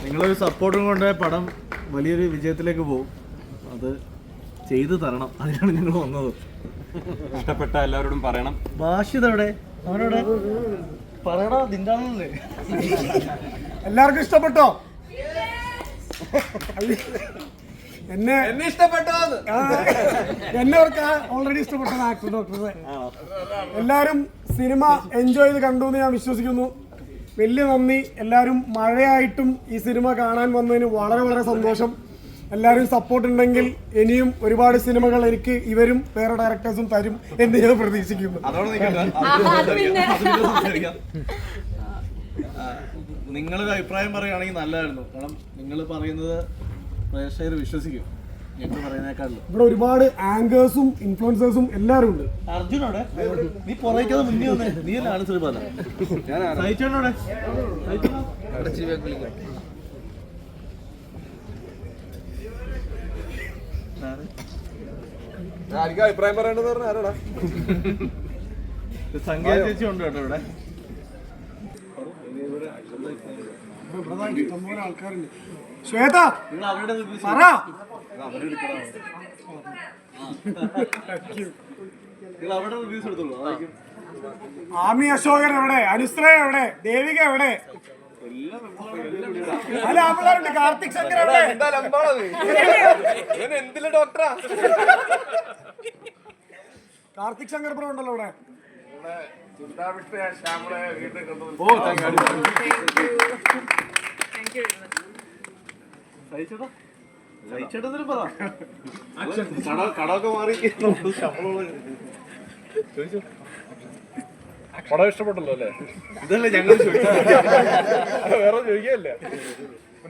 നിങ്ങളൊരു സപ്പോർട്ടും കൊണ്ട് പടം വലിയൊരു വിജയത്തിലേക്ക് പോകും. അത് ചെയ്തു തരണം, അതിനാണ് ഞങ്ങൾ വന്നത്. ഇഷ്ടപ്പെട്ട എല്ലാവരോടും പറയണം. ഭാഷിതവിടെ അവനോടെ പറയണോ, നിന്റാണല്ലേ. എല്ലാവർക്കും ഇഷ്ടപ്പെട്ടോ? എന്നെ ഇഷ്ടപ്പെട്ടോ? എന്നെ ഓൾറെഡി ഇഷ്ടപ്പെട്ട ആക്ടർ ഡോക്ടറെ. എല്ലാവരും സിനിമ എൻജോയ് ചെയ്ത് കണ്ടു എന്ന് ഞാൻ വിശ്വസിക്കുന്നു. വലിയ നന്ദി. എല്ലാവരും മഴയായിട്ടും ഈ സിനിമ കാണാൻ വന്നതിന് വളരെ വളരെ സന്തോഷം. എല്ലാവരും സപ്പോർട്ട് ഉണ്ടെങ്കിൽ ഇനിയും ഒരുപാട് സിനിമകൾ എനിക്ക് ഇവരും വേറെ ഡയറക്ടേഴ്സും തരും എന്ന് ഞാൻ പ്രതീക്ഷിക്കുന്നു. നിങ്ങളൊരു അഭിപ്രായം പറയുകയാണെങ്കിൽ നല്ലതായിരുന്നു. കാരണം നിങ്ങൾ പറയുന്നത് പ്രേക്ഷകർ വിശ്വസിക്കും എന്ന് പറയുന്നേക്കാളും. ഇവിടെ ഒരുപാട് ആങ്കേഴ്സും ഇൻഫ്ലുവൻസേഴ്സും എല്ലാവരും ഉണ്ട്. അർജുനോടെ നീ പുറകെ മുന്നേ വന്നേ, നീ അല്ലാണ് ശ്രീപാല. സഹിച്ചോടെ അഭിപ്രായം പറയേണ്ടത് പറഞ്ഞ ആരോടാ? സംഖ്യ ചേച്ചി ഉണ്ട് കേട്ടോ ഇവിടെ. ഇഷ്ടംപോലെ ആൾക്കാരുണ്ട്. ശ്വേത നിങ്ങൾ അവരുടെ പറ. നിങ്ങൾ അവരുടെ റിവ്യൂസ് എടുത്തോളൂ. ആമി അശോകൻ എവിടെ? അനുശ്രയ എവിടെ? ദേവിക എവിടെ? അല്ല ആമ്പിള്ളേരുണ്ട്. കാർത്തിക് ശങ്കർ എവിടെ? എന്തിലെ ഡോക്ടറാ? കാർത്തിക് ശങ്കർ ബ്രോ ഉണ്ടല്ലോ ഇവിടെ. കടമൊക്കെ മാറി പടം ഇഷ്ടപ്പെട്ടല്ലോ അല്ലേ? ഇതല്ലേ ഞങ്ങൾ വേറെ ചോദിക്കല്ലേ. അപ്പൊ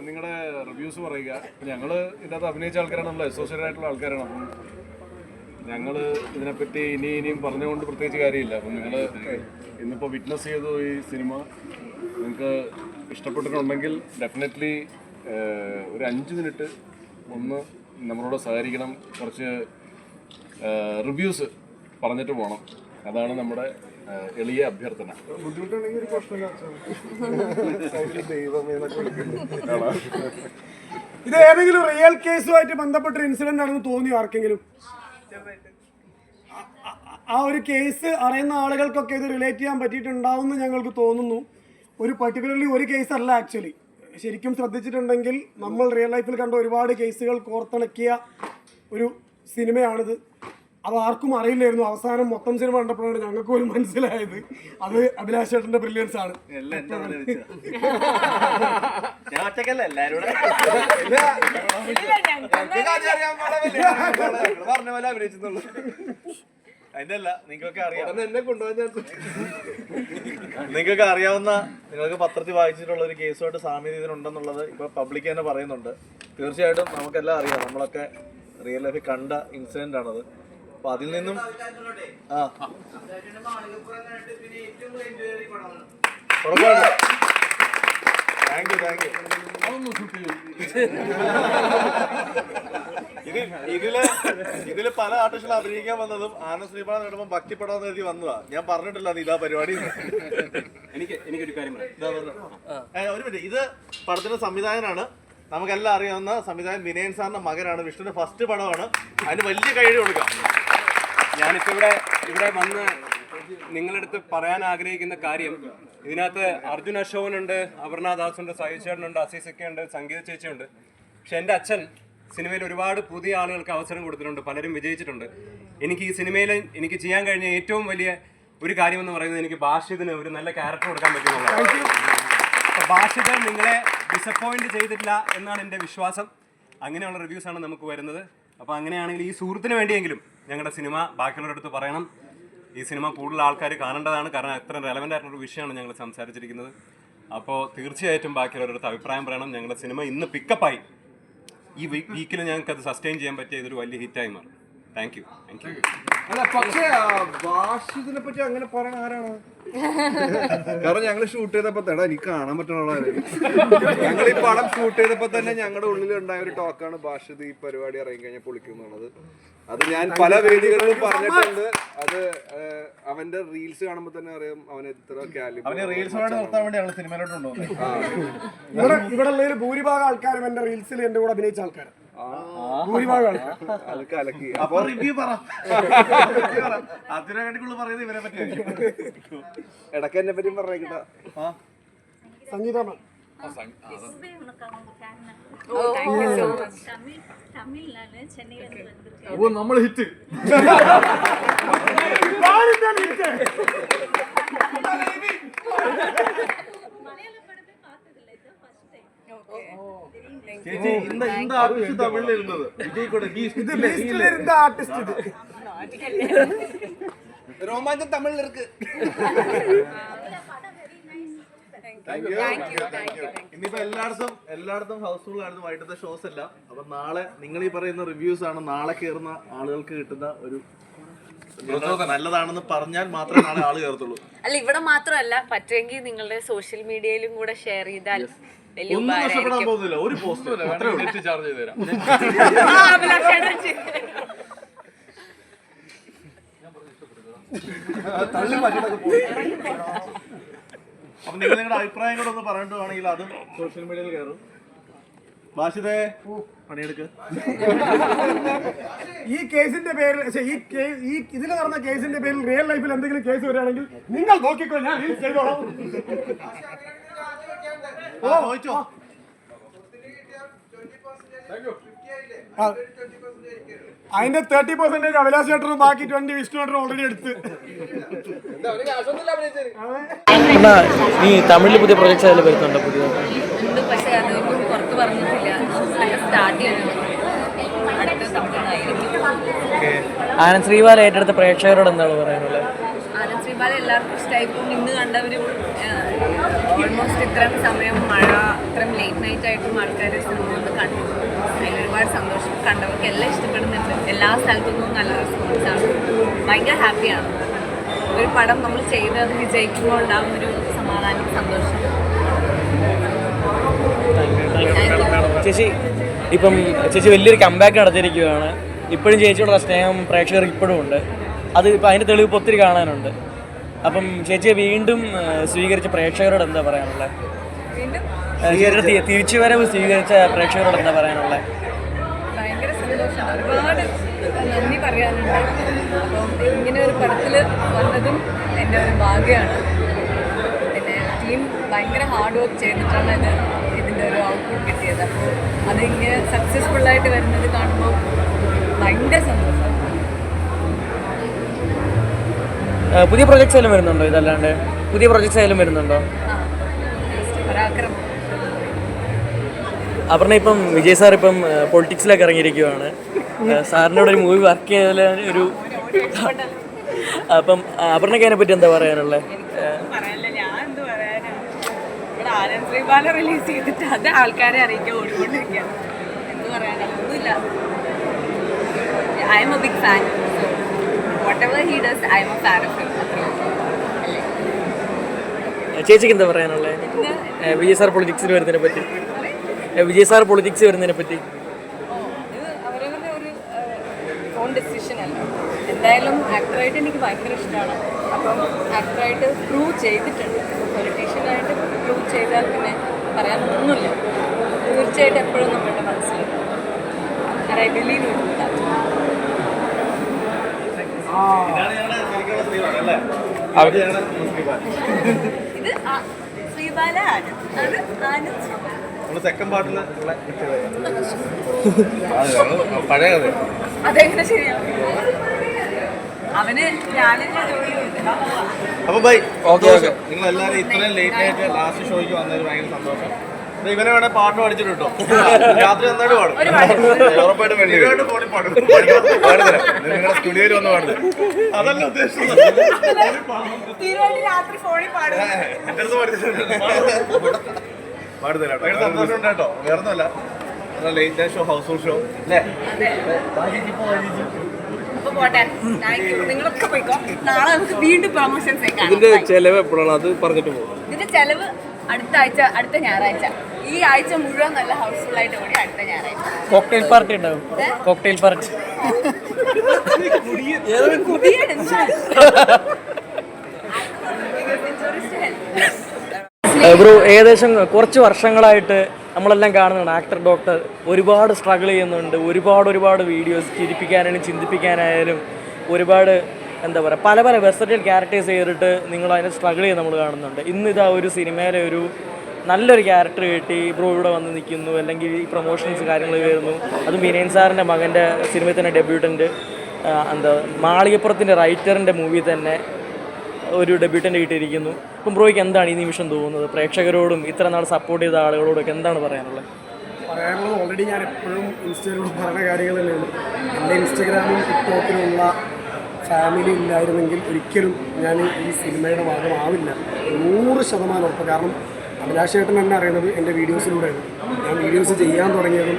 നിങ്ങളുടെ റിവ്യൂസ് പറയുക. ഞങ്ങള് ഇതിനകത്ത് അഭിനയിച്ച ആൾക്കാരാണ്, നമ്മൾ അസോസിയേറ്റഡ് ആയിട്ടുള്ള ആൾക്കാരാണ്. അപ്പം ഞങ്ങള് ഇതിനെപ്പറ്റി ഇനിയും പറഞ്ഞുകൊണ്ട് പ്രത്യേകിച്ച് കാര്യമില്ല. അപ്പം നിങ്ങൾ ഇന്നിപ്പോൾ വിറ്റ്നസ് ചെയ്തു ഈ സിനിമ. നിങ്ങൾക്ക് ഇഷ്ടപ്പെട്ടിട്ടുണ്ടെങ്കിൽ ഡെഫിനറ്റ്ലി ഒരു 5 മിനിറ്റ് ഒന്ന് നമ്മളോട് സഹകരിക്കണം. കുറച്ച് റിവ്യൂസ് പറഞ്ഞിട്ട് പോകണം. അതാണ് നമ്മുടെ എളിയ അഭ്യർത്ഥന. ബുദ്ധിമുട്ടുണ്ടെങ്കിൽ ഒരു പ്രശ്നമില്ല. ഇത് ഏതെങ്കിലും റിയൽ കേസുമായിട്ട് ബന്ധപ്പെട്ട ഇൻസിഡന്റ് ആണെന്ന് തോന്നിയോ ആർക്കെങ്കിലും? ആ ഒരു കേസ് അറിയുന്ന ആളുകൾക്കൊക്കെ ഇത് റിലേറ്റ് ചെയ്യാൻ പറ്റിയിട്ടുണ്ടാവും എന്ന് ഞങ്ങൾക്ക് തോന്നുന്നു. ഒരു പർട്ടിക്കുലർലി ഒരു കേസ് അല്ല. ആക്ച്വലി ശരിക്കും ശ്രദ്ധിച്ചിട്ടുണ്ടെങ്കിൽ നമ്മൾ റിയൽ ലൈഫിൽ കണ്ട ഒരുപാട് കേസുകൾ കോർത്തിണക്കിയ ഒരു സിനിമയാണിത്. അത് ആർക്കും അറിയില്ലായിരുന്നു. അവസാനം മൊത്തം സിനിമ കണ്ടപ്പോഴാണ് ഞങ്ങൾക്ക് പോലും മനസ്സിലായത് അത് അഭിലാഷ് ചേട്ടന്റെ ബ്രില്യൻസ് ആണ്. അതിന്റെ അല്ല, നിങ്ങൾക്കൊക്കെ അറിയാം. എന്നെ കൊണ്ടുപോകാൻ നിങ്ങൾക്ക് അറിയാവുന്ന, നിങ്ങൾക്ക് പത്രത്തിൽ വായിച്ചിട്ടുള്ള ഒരു കേസുമായിട്ട് സാമ്യത ഇതിനുണ്ടെന്നുള്ളത് ഇപ്പൊ പബ്ലിക് തന്നെ പറയുന്നുണ്ട്. തീർച്ചയായിട്ടും നമുക്കെല്ലാം അറിയാം. നമ്മളൊക്കെ റിയൽ ലൈഫിൽ കണ്ട ഇൻസിഡന്റ് ആണത്. അപ്പൊ അതിൽ നിന്നും താങ്ക് യു. ഇതില് പല ആർട്ടിസ്റ്റുകൾ അഭിനയിക്കാൻ വന്നതും ആനന്ദ് ശ്രീപാല നേടുമ്പോൾ ഭക്തിപ്പെടാന്ന് എഴുതി വന്നതാ. ഞാൻ പറഞ്ഞിട്ടില്ല അത് ഇതാ പരിപാടി. എനിക്കൊരു കാര്യം ഒരു മിനിറ്റ്. ഇത് പടത്തിന്റെ സംവിധായകനാണ്, നമുക്കെല്ലാം അറിയാവുന്ന സംവിധായകൻ വിനയൻ സാറിന്റെ മകനാണ്. വിഷ്ണുവിന്റെ ഫസ്റ്റ് പടമാണ്. അതിന് വലിയ കൈയ്യടി കൊടുക്കാം. ഞാനിപ്പോൾ ഇവിടെ വന്ന് നിങ്ങളടുത്ത് പറയാൻ ആഗ്രഹിക്കുന്ന കാര്യം, ഇതിനകത്ത് അർജുൻ അശോകനുണ്ട്, അപർണ ദാസുണ്ട്, സഹിച്ചേട്ടനുണ്ട്, അസീസൊക്കെയുണ്ട്, സംഗീത ചേച്ചിയുണ്ട്. പക്ഷെ എൻ്റെ അച്ഛൻ സിനിമയിൽ ഒരുപാട് പുതിയ ആളുകൾക്ക് അവസരം കൊടുത്തിട്ടുണ്ട്. പലരും വിജയിച്ചിട്ടുണ്ട്. എനിക്ക് ഈ സിനിമയിൽ എനിക്ക് ചെയ്യാൻ കഴിഞ്ഞ ഏറ്റവും വലിയ ഒരു കാര്യമെന്ന് പറയുന്നത് എനിക്ക് ഭാഷിതിന് ഒരു നല്ല ക്യാരക്ടർ കൊടുക്കാൻ പറ്റുന്നുള്ളതാണ്. അപ്പോൾ ഭാഷിതൻ നിങ്ങളെ ഡിസപ്പോയിൻറ്റ് ചെയ്തിട്ടില്ല എന്നാണ് എൻ്റെ വിശ്വാസം. അങ്ങനെയുള്ള റിവ്യൂസാണ് നമുക്ക് വരുന്നത്. അപ്പോൾ അങ്ങനെയാണെങ്കിൽ ഈ സുഹൃത്തിന് വേണ്ടിയെങ്കിലും ഞങ്ങളുടെ സിനിമ ബാക്കിയുള്ളവരുടെ അടുത്ത് പറയണം. ഈ സിനിമ കൂടുതൽ ആൾക്കാർ കാണേണ്ടതാണ്. കാരണം അത്ര റെലവൻ്റ് ആയിട്ടുള്ളൊരു വിഷയമാണ് ഞങ്ങൾ സംസാരിച്ചിരിക്കുന്നത്. അപ്പോൾ തീർച്ചയായിട്ടും ബാക്കിയുള്ളവരുടെ അടുത്ത് അഭിപ്രായം പറയണം. ഞങ്ങളുടെ സിനിമ ഇന്ന് പിക്കപ്പായി. ഈ വീക്കിൽ ഞങ്ങൾക്ക് അത് സസ്റ്റെയിൻ ചെയ്യാൻ പറ്റിയ ഇതൊരു വലിയ ഹിറ്റായി മാറും. Thank you. അല്ല പക്ഷേ ഭാഷ ഇതിനെ പറ്റി അങ്ങനെ പറയാൻ ആരാണ്? കാരണം ഞങ്ങൾ ഷൂട്ട് ചെയ്തപ്പോ തന്നെ എനിക്ക് കാണാൻ പറ്റണ ഞങ്ങൾ ഈ പടം ഷൂട്ട് ചെയ്തപ്പോ തന്നെ ഞങ്ങളുടെ ഉള്ളിൽ ഉണ്ടായ ഒരു ടോക്കാണ് ഭാഷ ഈ പരിപാടി ഇറങ്ങി കഴിഞ്ഞാൽ പൊളിക്കുന്നുള്ളത്. അത് ഞാൻ പല വേദികളിലും പറഞ്ഞിട്ടുണ്ട്. അത് അവന്റെ റീൽസ് കാണുമ്പോ തന്നെ അറിയാം അവൻ എത്ര അവന് റീൽസുമായിട്ട് നിർത്താൻ വേണ്ടി ഞങ്ങൾ സിനിമയിലോട്ട് കൊണ്ടുപോകുന്നത്. ഇവിടെ ഉള്ളതിൽ ഭൂരിഭാഗം ആൾക്കാരും എന്റെ റീൽസിൽ എന്റെ കൂടെ അഭിനയിച്ച ആൾക്കാരാണ്. ഭൂരിഭാഗം അത് കലക്കി. അപ്പൊ റിവ്യൂ പറ. അതിനെക്കാട്ടിക്കുള്ള പറയുന്നത് ഇവരെ പറ്റിയായിരിക്കും. ഇടയ്ക്ക് എന്നെ പറ്റിയും പറഞ്ഞേക്കട്ടാ. സംഗീതമാണ്. നമ്മൾ ഹിറ്റ്. ചേച്ചി இந்த ஆர்டிஸ்ட் தமிழ்ல இருந்தது. விஜய் கூட இது லிஸ்ட்ல இருந்த ஆர்டிஸ்ட் இது. ரோமாஞ்சம் தமிழ்ல இருக்கு. ഇനിയിപ്പോ എല്ലായിടത്തും ഹൗസ്ഫുൾ ആയിരുന്നു വൈകിട്ടത്തെ ഷോസ് എല്ലാം. അപ്പൊ നാളെ നിങ്ങൾ ഈ പറയുന്ന റിവ്യൂസ് ആണ് നാളെ കയറുന്ന ആളുകൾക്ക് കിട്ടുന്ന ഒരു നല്ലതാണെന്ന് പറഞ്ഞാൽ മാത്രമേ നാളെ ആള് കയറത്തുള്ളൂ. അല്ല ഇവിടെ മാത്രമല്ല, പറ്റുമെങ്കിൽ നിങ്ങളുടെ സോഷ്യൽ മീഡിയയിലും കൂടെ ഷെയർ ചെയ്താൽ ഒന്നും നഷ്ടപ്പെടാൻ പോകുന്നില്ല. ഒരു പോസ്റ്റ് ചാർജ് ചെയ്ത് തരാം. അപ്പൊ നിങ്ങൾ നിങ്ങളുടെ അഭിപ്രായം കൂടെ ഒന്ന് പറഞ്ഞിട്ടുവാണെങ്കിൽ അതും സോഷ്യൽ മീഡിയയിൽ കയറും. ഭാഷിതേ പണിയെടുക്ക്. ഈ കേസിന്റെ പേരിൽ ഈ ഇതിൽ നടന്ന കേസിന്റെ പേരിൽ റിയൽ ലൈഫിൽ എന്തെങ്കിലും കേസ് വരികയാണെങ്കിൽ നിങ്ങൾ നോക്കിക്കോ, ഞാൻ റീൽസ് ചെയ്തോളാം. ചോദിച്ചോ. അതിന്റെ 30% അഭിലാഷ് ചേട്ടനും ബാക്കി 20 വിഷ്ണു ചേട്ടനും ഓൾറെഡി എടുത്ത്. നീ തമിഴിൽ പുതിയ പ്രൊജക്ട്സ് ആയാലും വരുന്നുണ്ടോ? പുതിയ ഉണ്ട്, പക്ഷെ അത് പുറത്ത് പറഞ്ഞിട്ടില്ല. സ്റ്റാർട്ട് ചെയ്യണം. അടുത്ത തമിഴ്നാടായിരിക്കും. ആനന്ദ് ശ്രീബാല ഏറ്റെടുത്ത പ്രേക്ഷകരോട് എന്താണ് പറയാനുള്ളത്? ആനന്ദ് ശ്രീബാല എല്ലാവർക്കും ഇഷ്ടമായി. ഇപ്പം ഇന്ന് കണ്ടവരും ഓൾമോസ്റ്റ് ഇത്രയും സമയം മഴ, ഇത്രയും ലേറ്റ് നൈറ്റ് ആയിട്ടും ആൾക്കാർ സിനിമ ഒന്ന് കണ്ടു. അതിൽ ഒരുപാട് സന്തോഷം. കണ്ടവർക്ക് എല്ലാം ഇഷ്ടപ്പെടുന്നുണ്ട്. എല്ലാ സ്ഥലത്തു നിന്നും നല്ല റെസ്പോൺസാണ്. ഭയങ്കര ഹാപ്പിയാണ്. ഒരു പടം നമ്മൾ ചെയ്ത് വിജയിക്കുമ്പോൾ ഉണ്ടാകുന്നൊരു സമാധാനം, സന്തോഷം. ചേച്ചി ഇപ്പം ചേച്ചി വലിയൊരു കമ്പാക്ക് നടത്തിയിരിക്കുകയാണ്. ഇപ്പോഴും ചേച്ചിയോടുള്ള സ്നേഹം പ്രേക്ഷകർക്ക് ഇപ്പോഴും ഉണ്ട്. അത് ഇപ്പം അതിൻ്റെ തെളിവ് ഇപ്പോൾ ഒത്തിരി കാണാനുണ്ട്. അപ്പം ചേച്ചിയെ വീണ്ടും സ്വീകരിച്ച പ്രേക്ഷകരോട് എന്താ പറയാനുള്ളത്? തിരിച്ചുവരവ് സ്വീകരിച്ച പ്രേക്ഷകരോട് എന്താ പറയാനുള്ളത്? ഭയങ്കര സന്തോഷമാണ്. ഒരുപാട് നന്ദി പറയാനുണ്ട്. അപ്പം ഇങ്ങനെ ഒരു പടത്തിൽ വന്നതും എൻ്റെ ഒരു ഭാഗ്യമാണ്. പിന്നെ ടീം ഭയങ്കര ഹാർഡ് വർക്ക് ചെയ്തിട്ടാണ് ഇതിൻ്റെ ഒരു ഔട്ട്പുട്ട് കിട്ടിയത്. അപ്പോൾ അതിങ്ങനെ സക്സസ്ഫുള്ളായിട്ട് വരുന്നത് കാണുമ്പോൾ ഭയങ്കര സന്തോഷമാണ്. പുതിയ പ്രൊജക്ട്സ് ആയാലും വരുന്നുണ്ടോ? ഇതല്ലാണ്ട് പുതിയ പ്രൊജക്ട്സ് ആയാലും വരുന്നുണ്ടോ? പരാക്രമം. അപർണ ഇപ്പം വിജയ് സാർ ഇപ്പം പൊളിറ്റിക്സിലൊക്കെ ഇറങ്ങിയിരിക്കുകയാണ്. സാറിനോട് ഒരു മൂവി വർക്ക് ചെയ്തതിൽ ഒരു അപ്പം അപർണയ്ക്ക് അതിനെ പറ്റി എന്താ പറയാനുള്ളത്? പറയാനില്ല, ഞാൻ എന്ത് പറയാനാ. ഇവിടെ ആനന്ദ് ശ്രീബാല റിലീസ് ചെയ്തിട്ട് അത് ആൾക്കാരെ അറിയിക്കാൻ ഓടിക്കൊണ്ടിരിക്കുകയാണ്. എന്ത് പറയാനാ, ഒന്നുമില്ല. I am a big fan. whatever he does, I am a fan of him. ചേച്ചിക്ക് എന്താ പറയാനുള്ളത് വിജയ് സാർ പൊളിറ്റിക്സിൽ വരുന്നതിനെ പറ്റി? വിജയ് സാർ പൊളിറ്റിക്സ് വരുന്നതിനെ പറ്റി ഇത് അവരവരുടെ ഒരു ഓൺ ഡെസിഷൻ അല്ല. എന്തായാലും ആക്ടറായിട്ട് എനിക്ക് ഭയങ്കര ഇഷ്ടമാണ്. അപ്പം ആക്ടറായിട്ട് പ്രൂവ് ചെയ്തിട്ടുണ്ട്. പൊളിറ്റീഷ്യനായിട്ട് പ്രൂവ് ചെയ്താൽ പിന്നെ പറയാൻ ഒന്നുമില്ല. തീർച്ചയായിട്ടും എപ്പോഴും നമ്മളുടെ മനസ്സിൽ. I believe in that. ഇത് ശ്രീബാല ആണ്. അത് ആനന്ദ് ശ്രീബാല. സെക്കൻഡ് പാർട്ടിൽ പഴയ കഥ. അതെങ്ങനെ ശരിയാവും? അവന് ഞാനെന്നെ ജോലിയുണ്ട്. അപ്പൊ ബൈ. നിങ്ങൾ എല്ലാവരും ഇത്രയും ലേറ്റ് ആയിട്ട് ലാസ്റ്റ് ഷോയ്ക്ക് വന്നതിൽ ഭയങ്കര സന്തോഷം. ഇവനെ വേണേ പാട്ട് പഠിച്ചിട്ട് കേട്ടോ. രാത്രി നന്നായിട്ട് പാടും. ഉറപ്പായിട്ടും പാടും. നിങ്ങളുടെ സ്റ്റുഡിയോയിൽ വന്ന് പാടുന്നത് അതല്ല ഉദ്ദേശിച്ചത്. രാത്രി ഫോണിൽ പാടും. എന്റെ അടുത്ത് പാടുതരാം. ഭയങ്കര സന്തോഷം ഉണ്ട് കേട്ടോ. വേറൊന്നുമല്ല, late night show, housefull show അല്ലേ? അപ്പൊ അപ്പൊ പോട്ടെ. Thank you. നിങ്ങളൊക്കെ പോയിക്കോ. നാളെ നമുക്ക് വീണ്ടും പ്രൊമോഷൻസ് ഇതിന്റെ ചെലവ് എപ്പോഴാണ് അത് പറഞ്ഞിട്ട് പോകും? ഇതിന്റെ ചെലവ് അടുത്ത ഞായറാഴ്ച. ഈ ആഴ്ച മുഴുവൻ നല്ല ഹൗസ്ഫുൾ ആയിട്ട് കൂടി അടുത്ത ഞായറാഴ്ച കോക്ടെയിൽ പാർട്ടി ഉണ്ടാവും. കോക്ടെയിൽ പാർട്ടി ബ്രോ, ഏകദേശം കുറച്ച് വർഷങ്ങളായിട്ട് നമ്മളെല്ലാം കാണുന്നുണ്ട് ആക്ടർ ഡോക്ടർ ഒരുപാട് സ്ട്രഗിൾ ചെയ്യുന്നുണ്ട്. ഒരുപാട് വീഡിയോസ് ചിരിപ്പിക്കാനായാലും ചിന്തിപ്പിക്കാനായാലും ഒരുപാട് എന്താ പറയുക പല വെർസറ്റൈൽ ക്യാരക്ടേഴ്സ് ചെയ്തിട്ട് നിങ്ങൾ അതിനെ സ്ട്രഗിൾ ചെയ്ത് നമ്മൾ കാണുന്നുണ്ട്. ഇന്നിതാ ഒരു സിനിമയിലെ ഒരു നല്ലൊരു ക്യാരക്ടർ കിട്ടി ബ്രോ ഇവിടെ വന്ന് നിൽക്കുന്നു, അല്ലെങ്കിൽ ഈ പ്രൊമോഷൻസ് കാര്യങ്ങൾ വരുന്നു. അത് വിനയൻ സാറിൻ്റെ മകൻ്റെ സിനിമയിൽ തന്നെ ഡെബ്യൂട്ടൻ്റ് എന്താ മാളികപ്പുറത്തിൻ്റെ റൈറ്ററിൻ്റെ മൂവി തന്നെ ഒരു ഡെബ്യൂട്ടൻ്റ് കിട്ടിയിരിക്കുന്നു. ഇപ്പം ബ്രോയ്ക്ക് എന്താണ് ഈ നിമിഷം തോന്നുന്നത്? പ്രേക്ഷകരോടും ഇത്ര നാൾ സപ്പോർട്ട് ചെയ്ത ആളുകളോടൊക്കെ എന്താണ് പറയാനുള്ളത്? ഓൾറെഡി ഞാൻ എപ്പോഴും ഇൻസ്റ്റയിലൂടെ പറയുന്ന കാര്യങ്ങൾ തന്നെയാണ്. എൻ്റെ ഇൻസ്റ്റഗ്രാമും ടിക്ടോക്കിലുള്ള ഫാമിലി ഇല്ലായിരുന്നെങ്കിൽ ഒരിക്കലും ഞാൻ ഈ സിനിമയുടെ ഭാഗമാവില്ല. 100% ഉറപ്പ്. കാരണം അഭിലാഷേട്ടൻ എന്നെ അറിയുന്നത് എൻ്റെ വീഡിയോസിലൂടെയാണ്. ഞാൻ വീഡിയോസ് ചെയ്യാൻ തുടങ്ങിയതും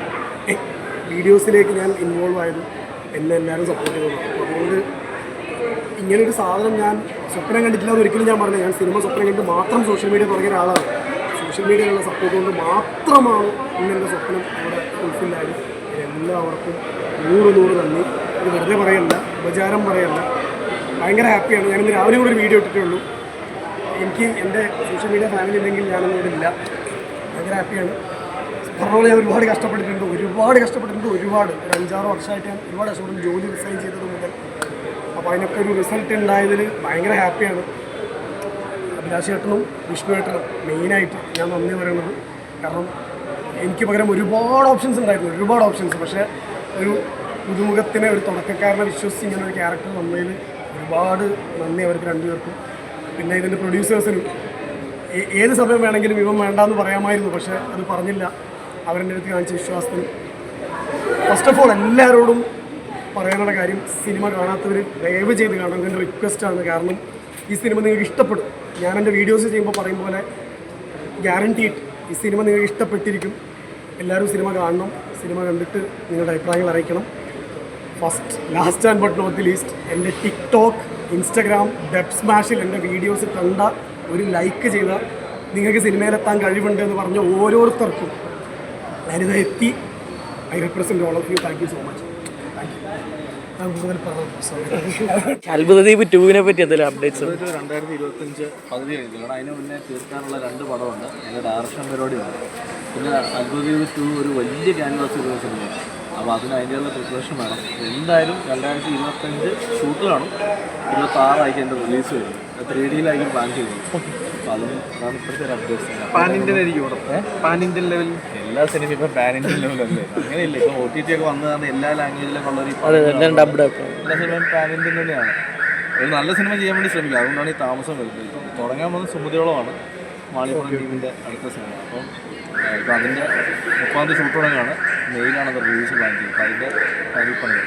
വീഡിയോസിലേക്ക് ഞാൻ ഇൻവോൾവ് ആയതും എന്നെ എല്ലാവരും സപ്പോർട്ട് ചെയ്തതാണ്. അപ്പോൾ അതുകൊണ്ട് ഇങ്ങനൊരു സാധനം ഞാൻ സ്വപ്നം കണ്ടിട്ടില്ല എന്ന് ഒരിക്കലും ഞാൻ പറഞ്ഞില്ല. ഞാൻ സിനിമ സ്വപ്നം കണ്ടിട്ട് മാത്രം സോഷ്യൽ മീഡിയ തുടങ്ങിയ ഒരാളാണ്. സോഷ്യൽ മീഡിയയിലുള്ള സപ്പോർട്ട് കൊണ്ട് മാത്രമാണ് ഇന്നെൻ്റെ സ്വപ്നം അവിടെ ഫുൾഫില്ലായത്. എല്ലാവർക്കും 100 നന്ദി. ഇത് വെറുതെ പറയല്ല, ഉപചാരം പറയല്ല. ഭയങ്കര ഹാപ്പിയാണ്. ഞാനിന്ന് രാവിലെ കൂടെ ഒരു വീഡിയോ ഇട്ടിട്ടേ ഉള്ളൂ. എനിക്ക് എൻ്റെ സോഷ്യൽ മീഡിയ ഫാമിലി ഇല്ലെങ്കിൽ ഞാനൊന്നും ഇവിടെ ഇല്ല. ഭയങ്കര ഹാപ്പിയാണ്. പറഞ്ഞ ഞാൻ ഒരുപാട് കഷ്ടപ്പെട്ടിട്ടുണ്ട്. ഒരു 5-6 വർഷമായിട്ട് ഞാൻ ഒരുപാട് കഷ്ടപ്പെട്ട് ജോലി റിസൈൻ ചെയ്തത് മുതൽ. അപ്പോൾ അതിനൊക്കെ ഒരു റിസൾട്ട് ഉണ്ടായതിൽ ഭയങ്കര ഹാപ്പിയാണ്. അഭിലാഷേട്ടനും വിഷ്ണുവേട്ടനും മെയിനായിട്ട് ഞാൻ നന്ദി പറയുന്നത്. കാരണം എനിക്ക് പകരം ഒരുപാട് ഓപ്ഷൻസ് ഉണ്ടായിരുന്നു. പക്ഷേ ഒരു പുതുമുഖത്തിനെ, ഒരു തുടക്കക്കാരനെ വിശ്വസിച്ച് ഇങ്ങനെ ഒരു ക്യാരക്ടർ വന്നതിൽ ഒരുപാട് നന്ദി അവർക്ക് രണ്ടുപേർക്കും. പിന്നെ ഇതിൻ്റെ പ്രൊഡ്യൂസേഴ്സിനും ഏത് സമയം വേണമെങ്കിലും ഇവൻ വേണ്ടാന്ന് പറയാമായിരുന്നു, പക്ഷേ അത് പറഞ്ഞില്ല. അവരുടെ അടുത്ത് കാണിച്ച വിശ്വാസത്തിന് ഫസ്റ്റ് ഓഫ് ഓൾ എല്ലാവരോടും പറയാനുള്ള കാര്യം, സിനിമ കാണാത്തവർ ദയവ് ചെയ്ത് കാണാൻ എൻ്റെ റിക്വസ്റ്റാണ്. കാരണം ഈ സിനിമ നിങ്ങൾക്ക് ഇഷ്ടപ്പെടും. ഞാൻ എൻ്റെ വീഡിയോസ് ചെയ്യുമ്പോൾ പറയും പോലെ ഗ്യാരണ്ടീഡ് ഈ സിനിമ നിങ്ങൾക്ക് ഇഷ്ടപ്പെട്ടിരിക്കും. എല്ലാവരും സിനിമ കാണണം. സിനിമ കണ്ടിട്ട് നിങ്ങളുടെ അഭിപ്രായങ്ങൾ അറിയിക്കണം. Last and but not the least, എൻ്റെ ടിക്ടോക്ക്, ഇൻസ്റ്റഗ്രാം, ഡെബ് സ്മാഷിൽ എൻ്റെ വീഡിയോസ് കണ്ട ഒരു ലൈക്ക് ചെയ്ത നിങ്ങൾക്ക് സിനിമയിലെത്താൻ കഴിവുണ്ട് എന്ന് പറഞ്ഞ ഓരോരുത്തർക്കും ഞാനിത് എത്തി. I represent all of you. Thank you so much. അത്ഭുതദ്വീപ് 2 പറ്റി എന്തെങ്കിലും അപ്ഡേറ്റ്സ്? 2025 പകുതി കഴിഞ്ഞു. അതിന് മുന്നേ തീർക്കാനുള്ള 2 പടമുണ്ട്. അതിൻ്റെ ഡയറക്ഷൻ പരിപാടിയുണ്ട്. പിന്നെ അത്ഭുതദ്വീപ് 2 ഒരു വലിയ ക്യാൻവാസ് ഒരു സിനിമയാണ്. അപ്പോൾ അതിനുള്ള പ്രിപ്പറേഷൻ വേണം. എന്തായാലും 2025 ഷൂട്ട് കാണും. 26 എൻ്റെ റിലീസ് വരും. 3Dയിലായിരിക്കും പ്ലാൻ ചെയ്യുന്നത്. അപ്പോൾ അതാണ് ഇപ്പോഴത്തെ ഒരു അപ്ഡേറ്റ്സ്. പാൻ ഇന്ത്യൻ ആയിരിക്കും. പാൻ ഇന്ത്യൻ ലെവൽ എല്ലാ സിനിമയും ഇപ്പോൾ പാൻ ഇന്ത്യൻ ലെവലല്ലേ? അങ്ങനെയില്ല. ഇപ്പോൾ OTT ഒക്കെ വന്നു കാരണം എല്ലാ ലാംഗ്വേജിലും ഉള്ളൊരു എല്ലാ സിനിമയും പാൻ ഇന്ത്യൻ തന്നെയാണ്. ഒരു നല്ല സിനിമ ചെയ്യാൻ വേണ്ടി ശ്രമിക്കുക. അതുകൊണ്ടാണ് ഈ താമസം വരുന്നത്. ഇപ്പം തുടങ്ങാൻ പോകുന്ന സുമതിയോളമാണ് മാളികപ്പുറം ടീമിൻ്റെ അടുത്ത സിനിമ. അപ്പം ഇപ്പം അതിൻ്റെ 30 ഷൂട്ട് തുടങ്ങുകയാണ്. മെയിലാണ് അത് റിലീസ് പ്ലാൻ ചെയ്യുന്നത്. അപ്പം അതിൻ്റെ കാര്യപ്പണികൾ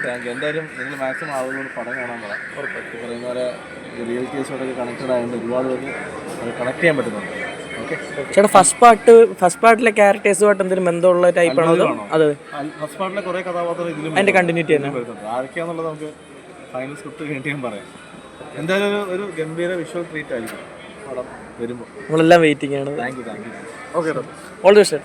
താങ്ക് യു. എന്തായാലും നിങ്ങൾ മാക്സിമം ആളുകളോട് പടം കാണാൻ പറയാം. പറയുന്ന പോലെ റിയൽ കേസോടൊക്കെ കണക്റ്റഡ് ആയതുകൊണ്ട് ഒരുപാട് പേര് അത് കണക്ട് ചെയ്യാൻ പറ്റുന്നുണ്ട്. ഓക്കെ ചേട്ടാ, ഫസ്റ്റ് പാർട്ടിലെ ക്യാരക്ടേഴ്സുമായിട്ട് എന്തെങ്കിലും ബന്ധമുള്ള ടൈപ്പാണോ? അതെ, ഫസ്റ്റ് പാർട്ടിലെ കുറേ കഥാപാത്രം ഇതിലും അതിൻ്റെ കണ്ടിന്യൂറ്റി തന്നെ വരുന്നുണ്ട്. ആരൊക്കെയാണെന്നുള്ളത് നമുക്ക് ഫൈനൽ സ്ക്രിപ്റ്റ് കഴിഞ്ഞിട്ട് ഞാൻ പറയാം. എന്തായാലും ഒരു ഗംഭീര വിഷ്വൽ ട്രീറ്റ് ആയിരിക്കും പടം വരുമ്പോൾ. നമ്മളെല്ലാം വെയിറ്റിംഗ് ആണ്. Thank you. All the best.